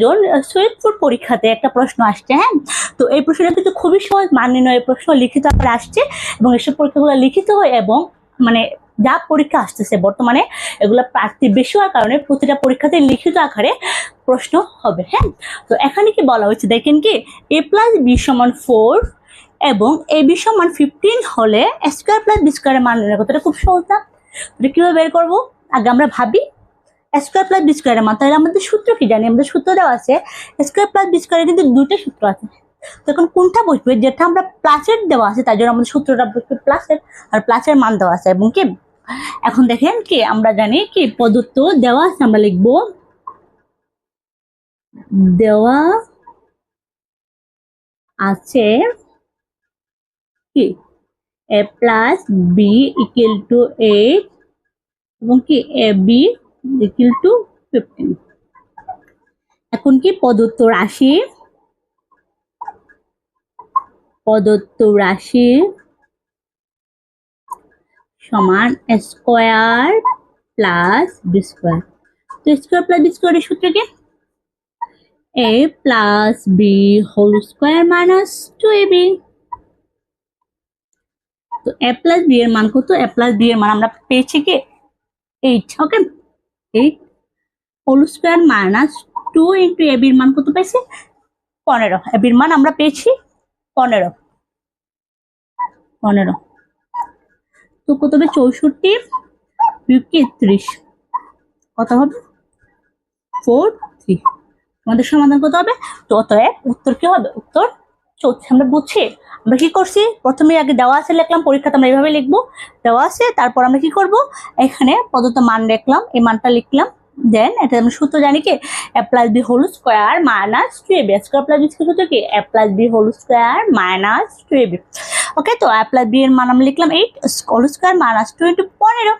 জন সৈয়দপুর পরীক্ষাতে একটা প্রশ্ন আসছে, হ্যাঁ। তো এই প্রশ্নটা কিন্তু খুবই সহজ, মান নির্ণয়ের প্রশ্ন লিখিত আকারে আসছে এবং এসব পরীক্ষাগুলো লিখিত হয় এবং মানে যা পরীক্ষা আসতেছে বর্তমানে এগুলো প্রার্থী বেশি হওয়ার কারণে প্রতিটা পরীক্ষাতে লিখিত আকারে প্রশ্ন হবে, হ্যাঁ। তো এখানে কি বলা হয়েছে দেখেন কি, a + b = 4 এবং ab = 15 হলে a² + b² এর মান নির্ণয় করতে, এটা খুব সহজ না? এটা কিভাবে বের করবো? আগে আমরা ভাবি a² + b² এর মান। তাহলে আমাদের সূত্র কি জানি? আমাদের সূত্র দেওয়া আছে a² + b² এর কিন্তু দুইটা সূত্র আছে। তো এখন কোনটা বসবে? যেটা আমরা প্লাসের দেওয়া আছে তার জন্য আমাদের সূত্রটা বসবে প্লাসের, আর প্লাসের মান দেওয়া আছে এবং কি এখন দেখেন কি আমরা জানি কি প্রদত্ত দেওয়া আছে, আমরা লিখবো দেওয়া আছে কি a + b = 8 এবং কি ab = 15। এখন কি প্রদত্ত রাশি সমান স্কয়ার প্লাস বি স্কয়ার। তো স্কয়ার প্লাস বি স্কয়ারের সূত্র কি? a + b² - 2ab। তো a + b এর মান কত? a + b এর মান আমরা পেয়েছি কি 8, ওকে। 8² - 2 * ab এর মান কত পেয়েছি? 15। ab এর মান আমরা পেয়েছি 15। তো কত হবে? 64 বিয়োগ 30 কত হবে? 43। আমাদের সমাধান কত হবে? তো অতএব উত্তর কি হবে? উত্তর 34। আমরা বুঝছি আমরা কি করছি, প্রথমে আগে দেওয়া আছে লিখলাম, পরীক্ষাতে আমরা এইভাবে লিখবো, দেওয়া আছে তারপর আমরা কি করব, এখানে প্রদত্ত মান লিখলাম, এই মানটা লিখলাম, দেন এটা আমরা সূত্র জানি কি a + b² - 2ab। Square plus B সূত্র কি a + b² - 2ab। ওকে, তো a + b এর মান আমরা লিখলাম 8 2² - 2 * 15।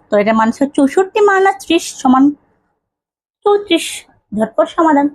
তো এটা মান 64 - 30 = 34। ঝটপট সমাধান।